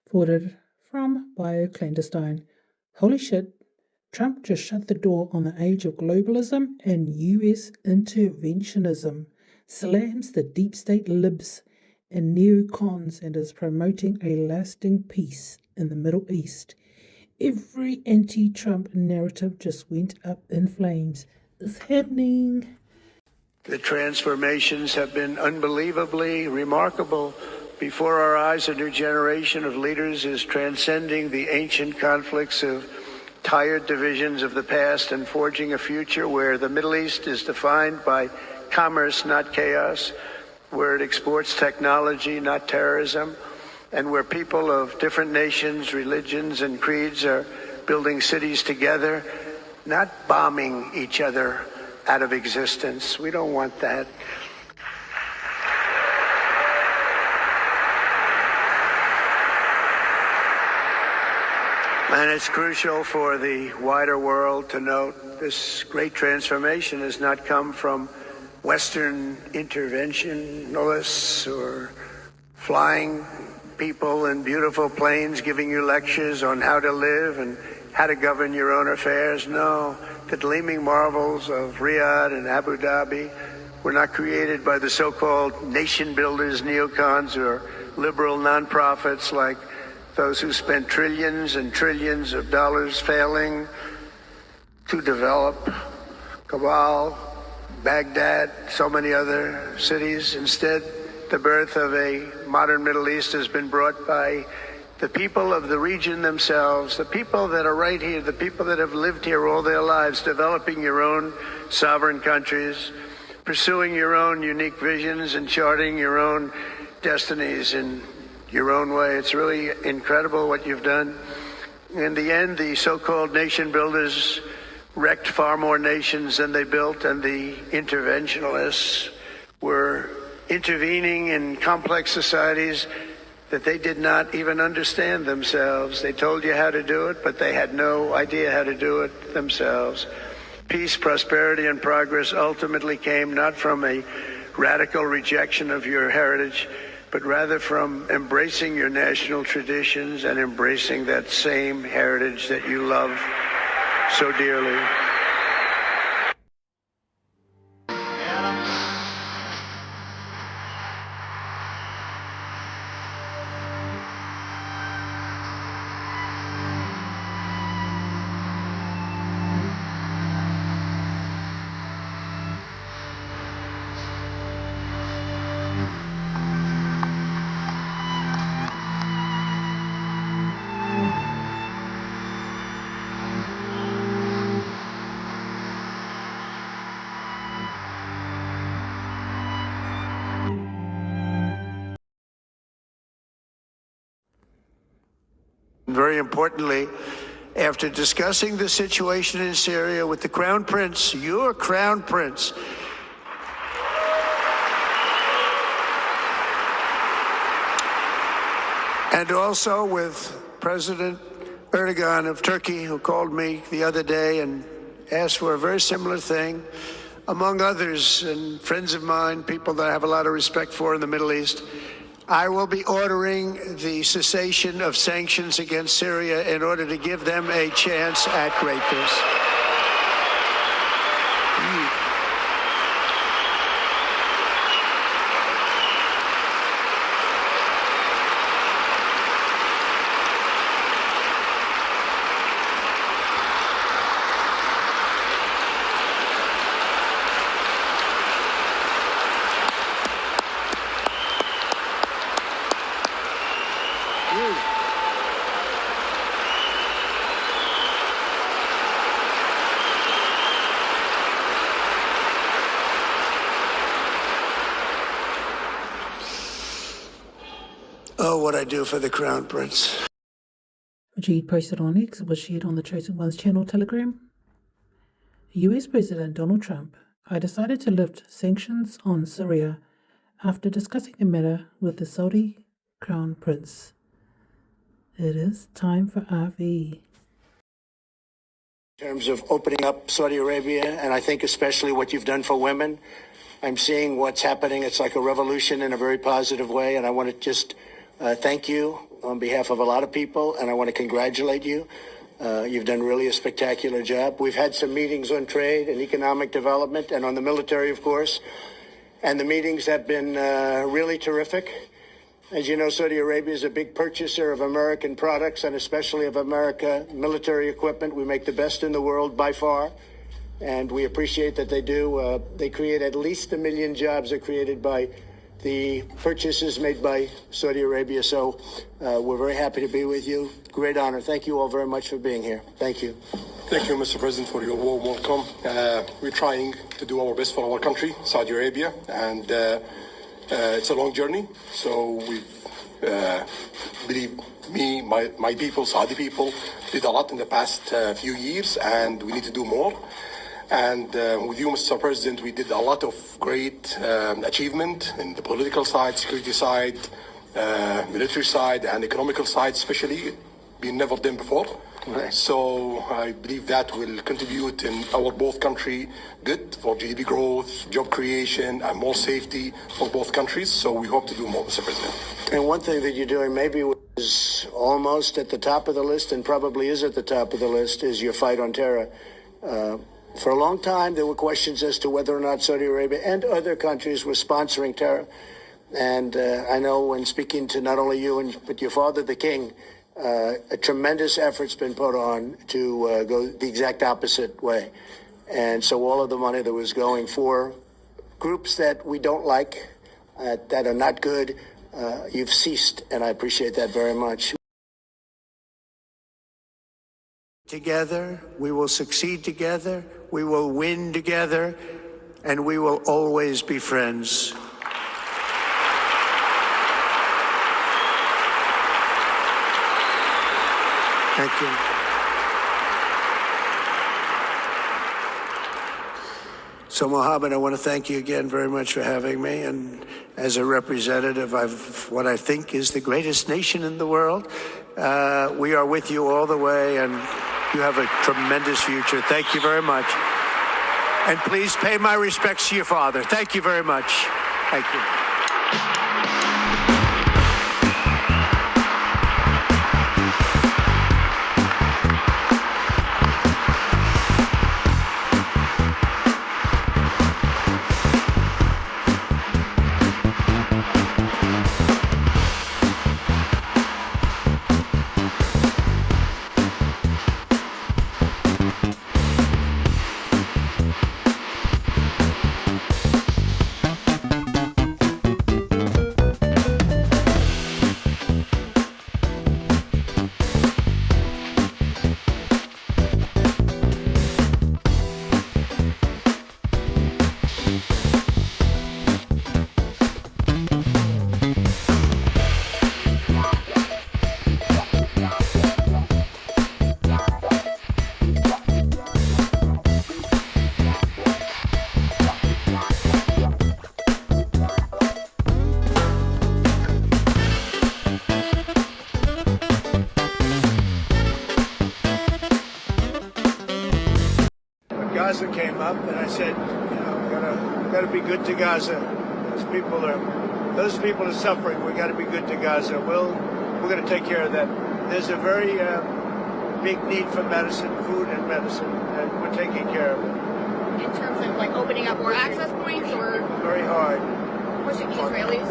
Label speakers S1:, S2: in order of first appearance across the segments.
S1: Forwarded from Bio Clandestine. Holy shit, Trump just shut the door on the age of globalism and US interventionism, slams the deep state libs and NEOCONS, and is promoting a lasting peace in the Middle East. Every anti-Trump narrative just went up in flames. It's happening.
S2: The transformations have been unbelievably remarkable. Before our eyes, a new generation of leaders is transcending the ancient conflicts of tired divisions of the past and forging a future where the Middle East is defined by commerce, not chaos, where it exports technology, not terrorism, and where people of different nations, religions, and creeds are building cities together, not bombing each other out of existence. We don't want that. And it's crucial for the wider world to note this great transformation has not come from Western interventionalists or flying people in beautiful planes giving you lectures on how to live and how to govern your own affairs. No, the gleaming marvels of Riyadh and Abu Dhabi were not created by the so-called nation builders, neocons, or liberal nonprofits like those who spent trillions and trillions of dollars failing to develop Kabul, Baghdad, so many other cities. Instead, the birth of a modern Middle East has been brought by the people of the region themselves, the people that are right here, the people that have lived here all their lives, developing your own sovereign countries, pursuing your own unique visions and charting your own destinies in your own way. It's really incredible what you've done. In the end, the so-called nation builders wrecked far more nations than they built, and the interventionalists were intervening in complex societies that they did not even understand themselves. They told you how to do it, but they had no idea how to do it themselves. Peace, prosperity, and progress ultimately came not from a radical rejection of your heritage, but rather from embracing your national traditions and embracing that same heritage that you love so dearly. Very importantly, after discussing the situation in Syria with the Crown Prince, your Crown Prince, and also with President Erdogan of Turkey, who called me the other day and asked for a very similar thing, among others, and friends of mine, people that I have a lot of respect for in the Middle East, I will be ordering the cessation of sanctions against Syria in order to give them a chance at greatness. Oh, what I do for the Crown Prince.
S1: Majeed posted on X. It was shared on the Chosen One's channel Telegram. US President Donald Trump, I decided to lift sanctions on Syria after discussing the matter with the Saudi Crown Prince. It is time for RV.
S2: In terms of opening up Saudi Arabia, and I think especially what you've done for women, I'm seeing what's happening. It's like a revolution in a very positive way, and I want to just thank you on behalf of a lot of people, and I want to congratulate you. You've done really a spectacular job. We've had some meetings on trade and economic development and on the military, of course, and the meetings have been really terrific. As you know, Saudi Arabia is a big purchaser of American products and especially of American military equipment. We make the best in the world by far, and we appreciate that they do. They create at least 1 million jobs are created by the purchases made by Saudi Arabia. So we're very happy to be with you. Great honor. Thank you all very much for being here. Thank you.
S3: Thank you, Mr. President, for your warm welcome. We're trying to do our best for our country, Saudi Arabia, and it's a long journey. So we believe me, my people, Saudi people, did a lot in the past few years, and we need to do more. And with you, Mr. President, we did a lot of great achievement in the political side, security side, military side, and economical side, especially, been never done before.
S2: Right.
S3: So I believe that will contribute in our both country good for GDP growth, job creation, and more safety for both countries. So we hope to do more, Mr. President.
S2: And one thing that you're doing maybe was almost at the top of the list and probably is at the top of the list is your fight on terror. For a long time, there were questions as to whether or not Saudi Arabia and other countries were sponsoring terror. And I know when speaking to not only you, but your father, the king, a tremendous effort's been put on to go the exact opposite way. And so all of the money that was going for groups that we don't like, that are not good, you've ceased. And I appreciate that very much. Together, we will succeed together, we will win together, and we will always be friends. Thank you. So, Mohammed, I want to thank you again very much for having me. And as a representative of what I think is the greatest nation in the world, we are with you all the way, and you have a tremendous future. Thank you very much. And please pay my respects to your father. Thank you very much. Thank you. Gaza came up, and I said, you know, we gotta be good to Gaza. These people are Those people are suffering. We got to be good to Gaza. We're going to take care of that. There's a very big need for medicine, food and medicine, and we're taking care of it.
S4: In terms of like opening up more access points, or
S2: very hard.
S4: Pushing the Israelis?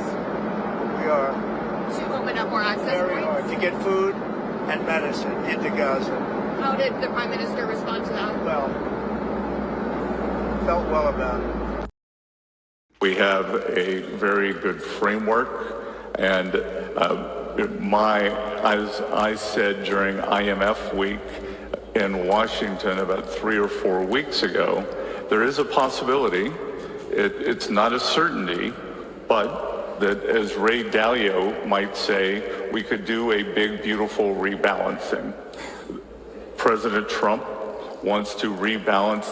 S2: We are.
S4: To open up more access
S2: very
S4: points?
S2: Hard to get food and medicine into Gaza.
S4: How did the Prime Minister respond to that?
S2: Well, felt well about it.
S5: We have a very good framework, and as I said during IMF week in Washington about 3 or 4 weeks ago, there is a possibility, it's not a certainty, but that, as Ray Dalio might say, we could do a big, beautiful rebalancing. President Trump wants to rebalance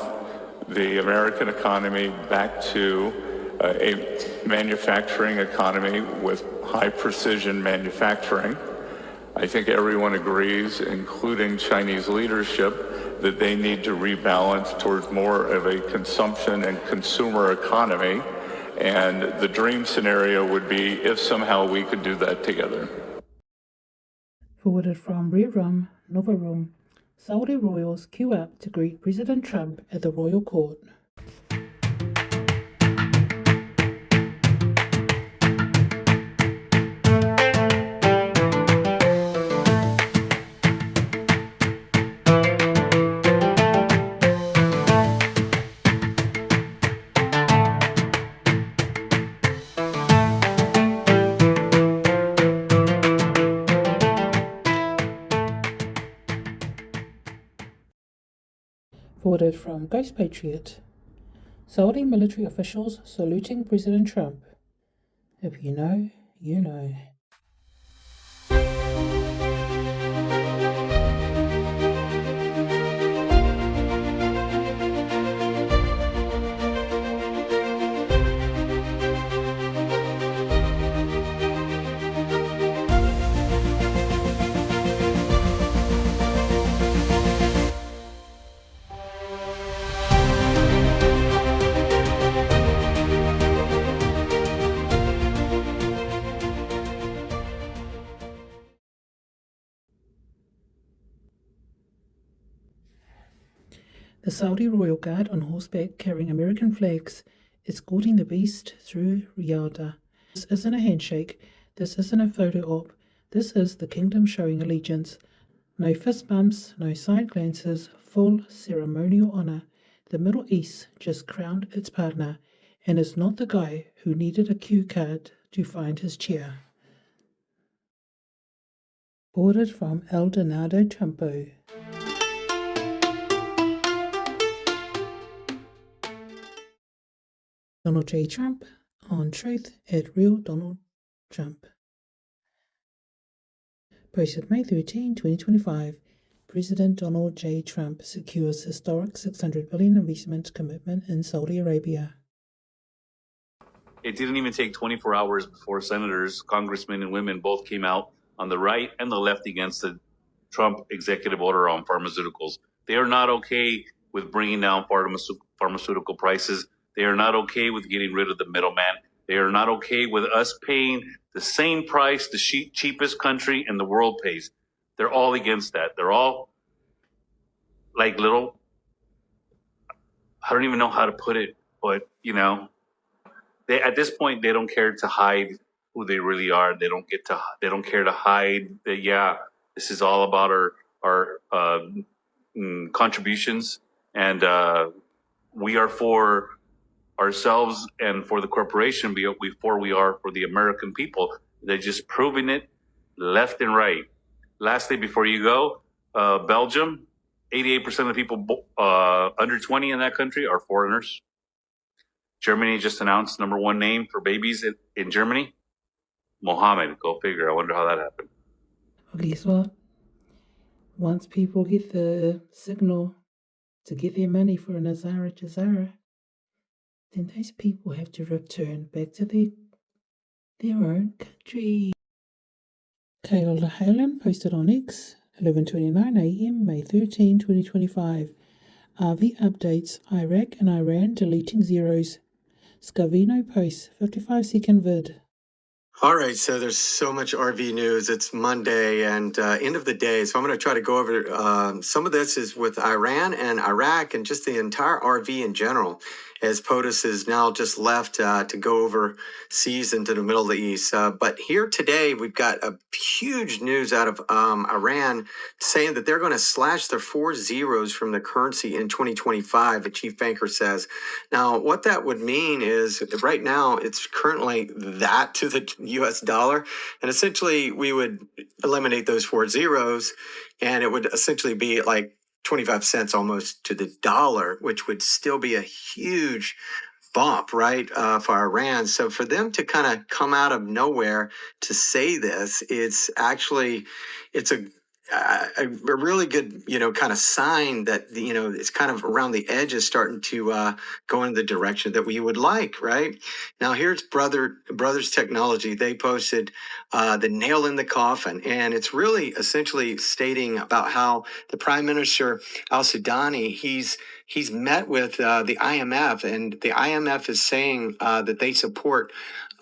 S5: the American economy back to a manufacturing economy with high precision manufacturing. I think everyone agrees, including Chinese leadership, that they need to rebalance towards more of a consumption and consumer economy. And the dream scenario would be if somehow we could do that together.
S1: Forwarded from Rerum, Novarum, Saudi royals queue up to greet President Trump at the royal court. Forwarded from Ghost Patriot. Saudi military officials saluting President Trump. If you know, you know. The Saudi royal guard on horseback carrying American flags escorting the beast through Riyadh. This isn't a handshake. This isn't a photo op. This is the kingdom showing allegiance. No fist bumps, no side glances, full ceremonial honor. The Middle East just crowned its partner and is not the guy who needed a cue card to find his chair. Ordered from Donaldo Trumpo. Donald.J.Trump on Truth at Real Donald Trump. Posted May 13, 2025. President Donald J. Trump secures historic $600 billion investment commitment in Saudi Arabia.
S6: It didn't even take 24 hours before senators, congressmen, and women both came out on the right and the left against the Trump executive order on pharmaceuticals. They are not okay with bringing down pharmaceutical prices. They are not okay with getting rid of the middleman. They are not okay with us paying the same price the cheapest country in the world pays. They're all against that. They're all like little, I don't even know how to put it, but they, at this point, they don't care to hide who they really are. They don't care to hide that, this is all about our contributions, and we are for ourselves and for the corporation before we are for the American people. They're just proving it left and right. Lastly, before you go, Belgium, 88% of the people under 20 in that country are foreigners. Germany just announced #1 name for babies in Germany, Mohammed. Go figure. I wonder how that happened.
S1: Well, guess what? Once people get the signal to get their money for an Azara Jazara, then those people have to return back to their own country. Kayla Halen posted on X, 11:29 a.m., May 13, 2025. RV updates, Iraq and Iran deleting zeros. Scavino posts 55-second vid.
S7: All right, so there's so much RV news. It's Monday and end of the day. So I'm going to try to go over some of this is with Iran and Iraq and just the entire RV in general, as POTUS is now just left to go overseas into the Middle of the East. But here today, we've got a huge news out of Iran saying that they're going to slash their 4 zeros from the currency in 2025, the chief banker says. Now, what that would mean is right now it's currently that to the US dollar. And essentially, we would eliminate those 4 zeros and it would essentially be like 25 cents almost to the dollar, which would still be a huge bump, right, for Iran. So for them to kind of come out of nowhere to say this, it's actually, it's a really good, kind of sign that, it's kind of around the edges starting to go in the direction that we would like, right? Now, here's Brothers Technology. They posted the nail in the coffin, and it's really essentially stating about how the Prime Minister al-Sudani, he's met with the IMF, and the IMF is saying that they support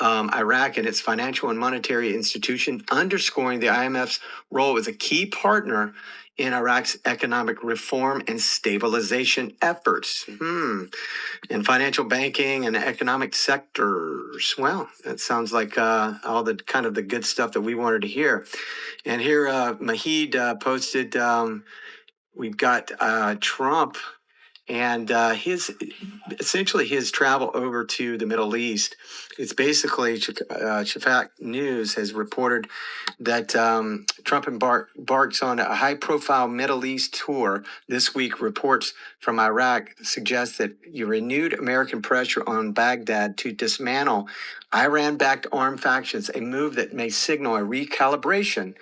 S7: Iraq and its financial and monetary institution, underscoring the IMF's role as a key partner in Iraq's economic reform and stabilization efforts. In financial banking and economic sectors. Well, that sounds like all the kind of the good stuff that we wanted to hear. And here, Majeed posted, we've got Trump and essentially his travel over to the Middle East. It's basically Shafak News has reported that Trump embarks on a high-profile Middle East tour this week. Reports from Iraq suggest that renewed American pressure on Baghdad to dismantle Iran-backed armed factions, a move that may signal a recalibration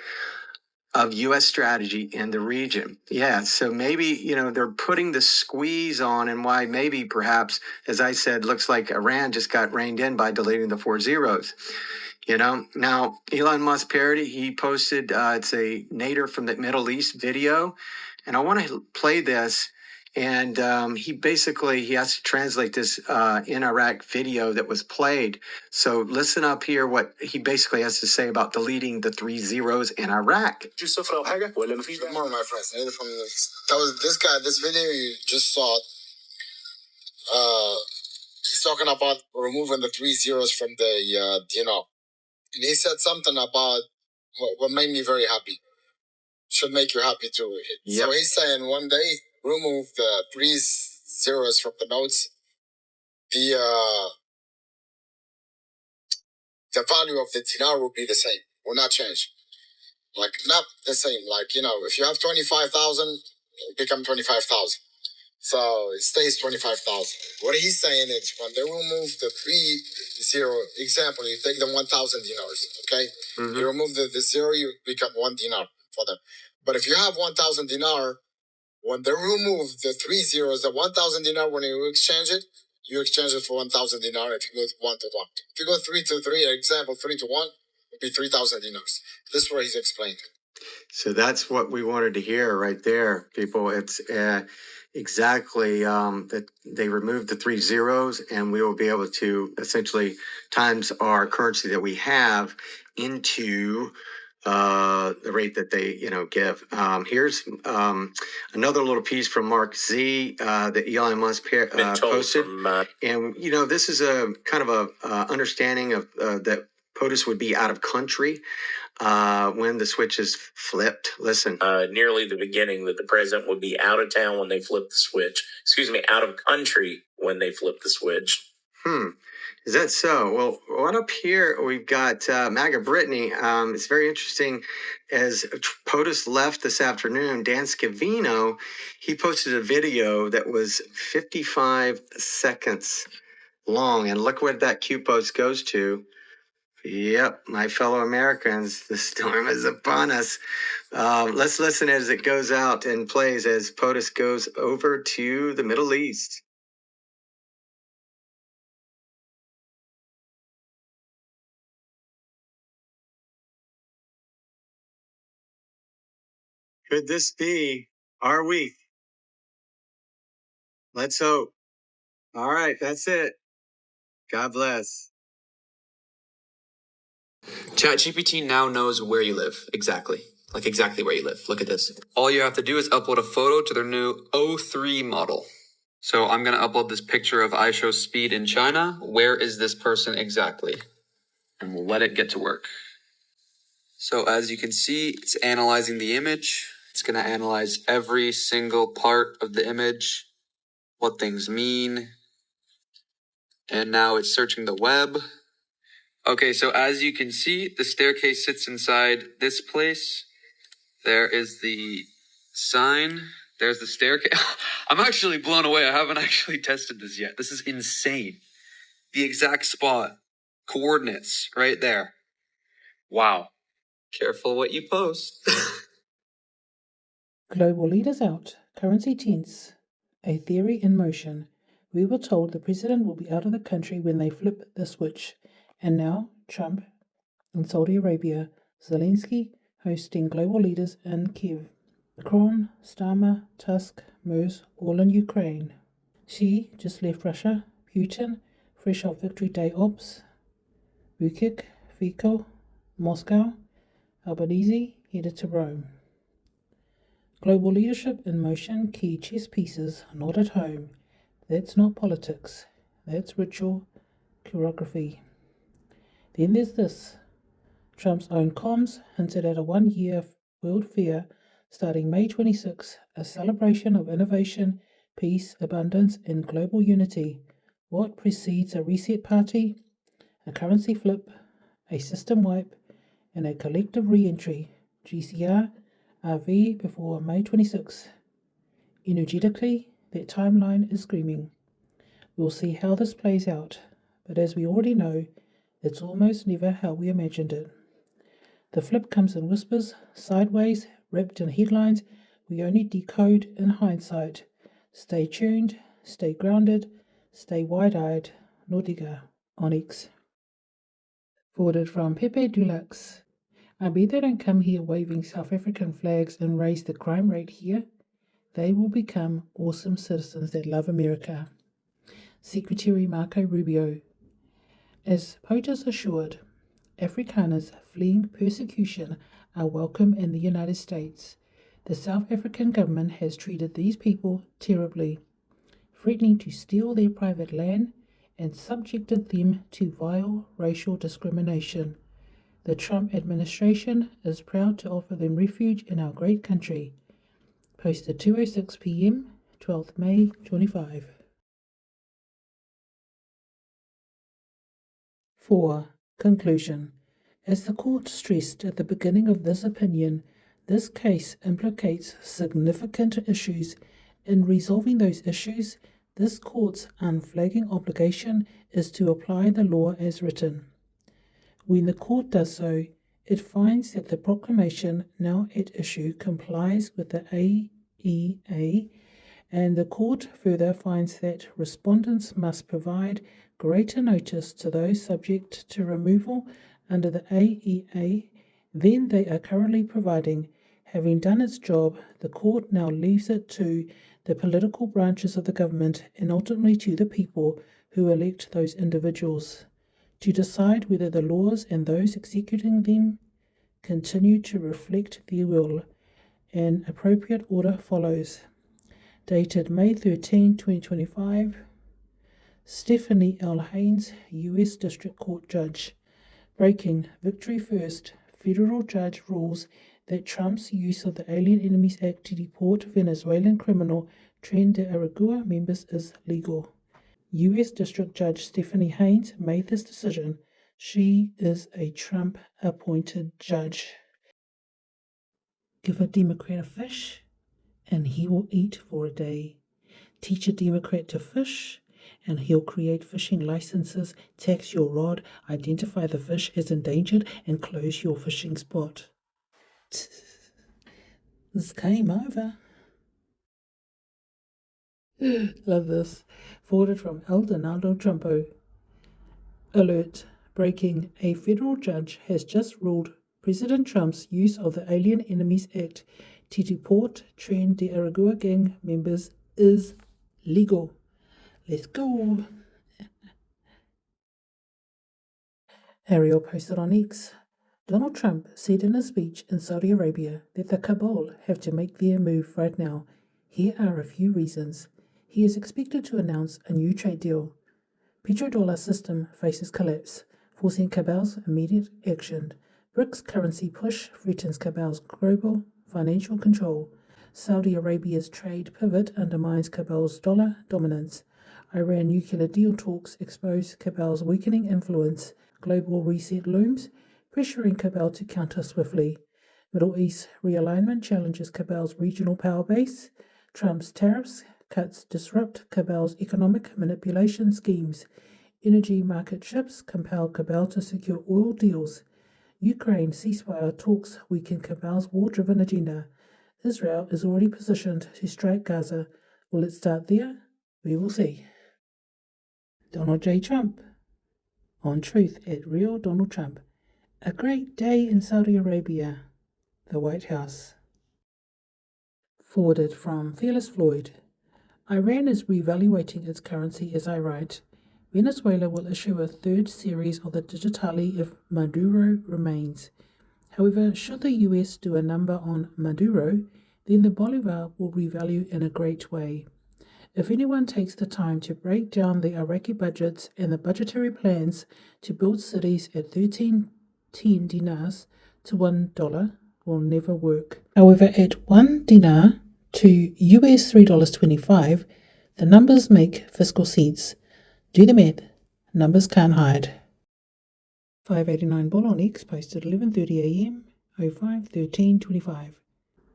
S7: of U.S. strategy in the region. Yeah, so maybe, they're putting the squeeze on, and why maybe perhaps, as I said, looks like Iran just got reined in by deleting the 4 zeros. Now Elon Musk parody, he posted, it's a Nader from the Middle East video, and I want to play this. And he has to translate this in Iraq video that was played. So listen up here what he basically has to say about deleting the 3 zeros in Iraq.
S8: Good morning, my friends. That was this guy. This video you just saw. He's talking about removing the 3 zeros from the dinar, and he said something about what made me very happy. Should make you happy too. Yep. So he's saying one day remove the 3 zeros from the notes. The value of the dinar will be the same. Will not change. Like not the same. Like if you have 25,000, it become 25,000. So it stays 25,000. What he's saying is when they remove the 3 zero, example, you take the 1,000 dinars, okay? Mm-hmm. You remove the zero, you become 1 dinar for them. But if you have 1,000 dinar, when they remove the 3 zeros, the 1,000 dinar, when you exchange it for 1,000 dinar if you go 1 to 1. If you go 3 to 3, example, 3 to 1, it'd be 3,000 dinars. This is what he's explained.
S7: So that's what we wanted to hear right there, people. It's exactly that they removed the 3 zeros, and we will be able to essentially times our currency that we have into the rate that they give. Here's another little piece from Mark Z that Elon Musk posted, and this is a kind of a understanding of that POTUS would be out of country when the switch is flipped. Listen.
S9: Nearly the beginning that the president would be out of town when they flip the switch. Out of country when they flip the switch.
S7: Is that so? Well, right up here, we've got MAGA Brittany. It's very interesting. As POTUS left this afternoon, Dan Scavino, he posted a video that was 55 seconds long. And look what that Q post goes to. Yep, my fellow Americans, the storm is upon us. Let's listen as it goes out and plays as POTUS goes over to the Middle East. Could this be our week? Let's hope. All right, that's it. God bless.
S10: ChatGPT now knows where you live. Exactly. Like exactly where you live. Look at this. All you have to do is upload a photo to their new O3 model. So I'm going to upload this picture of I Show Speed in China. Where is this person exactly? And we'll let it get to work. So as you can see, it's analyzing the image. It's going to analyze every single part of the image, what things mean. And now it's searching the web. Okay, so as you can see, the staircase sits inside this place. There is the sign. There's the staircase. I'm actually blown away. I haven't actually tested this yet. This is insane. The exact spot. Coordinates right there. Wow. Careful what you post.
S1: Global leaders out. Currency tense. A theory in motion. We were told the president will be out of the country when they flip the switch. And now, Trump in Saudi Arabia. Zelensky hosting global leaders in Kiev. Macron, Starmer, Tusk, Merz, all in Ukraine. Xi just left Russia. Putin, fresh off Victory Day ops. Vukic, Fico, Moscow. Albanese headed to Rome. Global leadership in motion, key chess pieces, not at home. That's not politics. That's ritual, choreography. Then there's this. Trump's own comms hinted at a one-year World Fair starting May 26, a celebration of innovation, peace, abundance, and global unity. What precedes a reset party, a currency flip, a system wipe, and a collective re-entry, GCR, RV before May 26. Energetically, that timeline is screaming. We'll see how this plays out, but as we already know, it's almost never how we imagined it. The flip comes in whispers, sideways, wrapped in headlines we only decode in hindsight. Stay tuned, stay grounded, stay wide-eyed. Nordiga, Onyx. Forwarded from Pepe Dulux. I bet they don't come here waving South African flags and raise the crime rate here. They will become awesome citizens that love America. Secretary Marco Rubio. As POTUS assured, Afrikaners fleeing persecution are welcome in the United States. The South African government has treated these people terribly, threatening to steal their private land and subjected them to vile racial discrimination. The Trump administration is proud to offer them refuge in our great country. Posted 2:06 p.m., 12th May 25. 4. Conclusion. As the court stressed at the beginning of this opinion, this case implicates significant issues. In resolving those issues, this court's unflagging obligation is to apply the law as written. When the court does so, it finds that the proclamation now at issue complies with the AEA, and the court further finds that respondents must provide greater notice to those subject to removal under the AEA than they are currently providing. Having done its job, the court now leaves it to the political branches of the government and ultimately to the people who elect those individuals to decide whether the laws and those executing them continue to reflect their will. An appropriate order follows. Dated May 13, 2025, Stephanie L. Haynes, U.S. District Court Judge. Breaking. Victory first. Federal judge rules that Trump's use of the Alien Enemies Act to deport Venezuelan criminal Tren de Aragua members is legal. U.S. District Judge Stephanie Haynes made this decision. She is a Trump-appointed judge. Give a Democrat a fish, and he will eat for a day. Teach a Democrat to fish, and he'll create fishing licenses, tax your rod, identify the fish as endangered, and close your fishing spot. This came over. Love this. Forwarded from Donaldo Trumpo. Alert. Breaking. A federal judge has just ruled President Trump's use of the Alien Enemies Act to deport Tren de Aragua gang members is legal. Let's go. Ariel posted on X. Donald Trump said in a speech in Saudi Arabia that the cabal have to make their move right now. Here are a few reasons. He is expected to announce a new trade deal. Petrodollar system faces collapse, forcing cabal's immediate action. BRICS currency push threatens cabal's global financial control. Saudi Arabia's trade pivot undermines cabal's dollar dominance. Iran nuclear deal talks expose cabal's weakening influence. Global reset looms, pressuring cabal to counter swiftly. Middle East realignment challenges cabal's regional power base. Trump's tariffs cuts disrupt cabal's economic manipulation schemes. Energy market shifts compel cabal to secure oil deals. Ukraine ceasefire talks weaken cabal's war-driven agenda. Israel is already positioned to strike Gaza. Will it start there? We will see. Donald.J.Trump. On Truth at Real Donald Trump. A great day in Saudi Arabia. The White House. Forwarded from Fearless Floyd. Iran is reevaluating its currency as I write. Venezuela will issue a third series of the digitali if Maduro remains. However, should the US do a number on Maduro, then the Bolivar will revalue in a great way. If anyone takes the time to break down the Iraqi budgets and the budgetary plans to build cities at 1310 dinars to $1 will never work. However, at 1 dinar to US $3.25, the numbers make fiscal sense. Do the math. Numbers can't hide. 589 Bull on X posted 11:30 a.m. 05/13/25.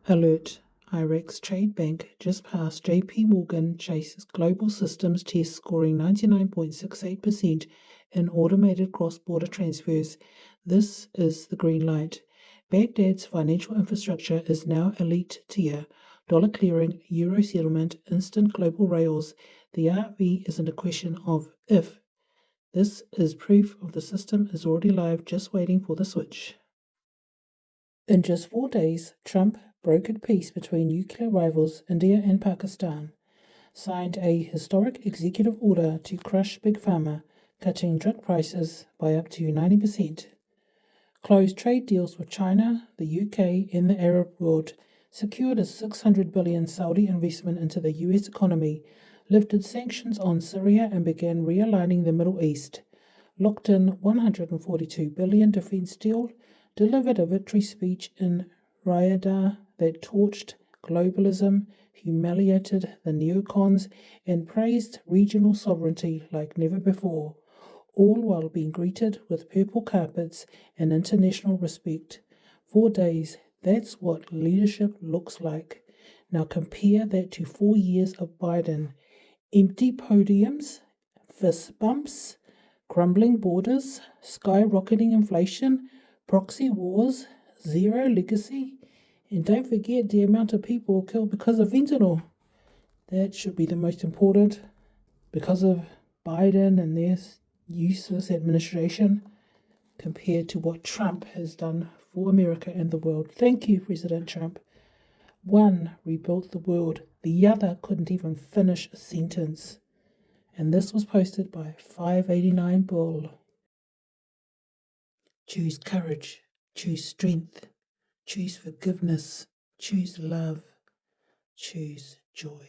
S1: Alert. Iraq's trade bank just passed JP Morgan Chase's global systems test, scoring 99.68% in automated cross-border transfers. This is the green light. Baghdad's financial infrastructure is now elite tier. Dollar clearing, euro settlement, instant global rails. The RV isn't a question of if. This is proof of the system is already live, just waiting for the switch. In just 4 days, Trump brokered peace between nuclear rivals India and Pakistan, signed a historic executive order to crush Big Pharma, cutting drug prices by up to 90%, closed trade deals with China, the UK, and the Arab world, secured a $600 billion Saudi investment into the US economy, lifted sanctions on Syria and began realigning the Middle East, locked in $142 billion defense deal, delivered a victory speech in Riyadh that torched globalism, humiliated the NEOCONS, and praised regional sovereignty like never before, all while being greeted with purple carpets and international respect. 4 days, that's what leadership looks like. Now compare that to 4 years of Biden. Empty podiums, fist bumps, crumbling borders, skyrocketing inflation, proxy wars, zero legacy, and don't forget the amount of people killed because of fentanyl. That should be the most important. Because of Biden and their useless administration, compared to what Trump has done for America and the world. Thank you, President Trump. One rebuilt the world, the other couldn't even finish a sentence. And this was posted by 589 Bull. Choose courage, choose strength, choose forgiveness, choose love, choose joy.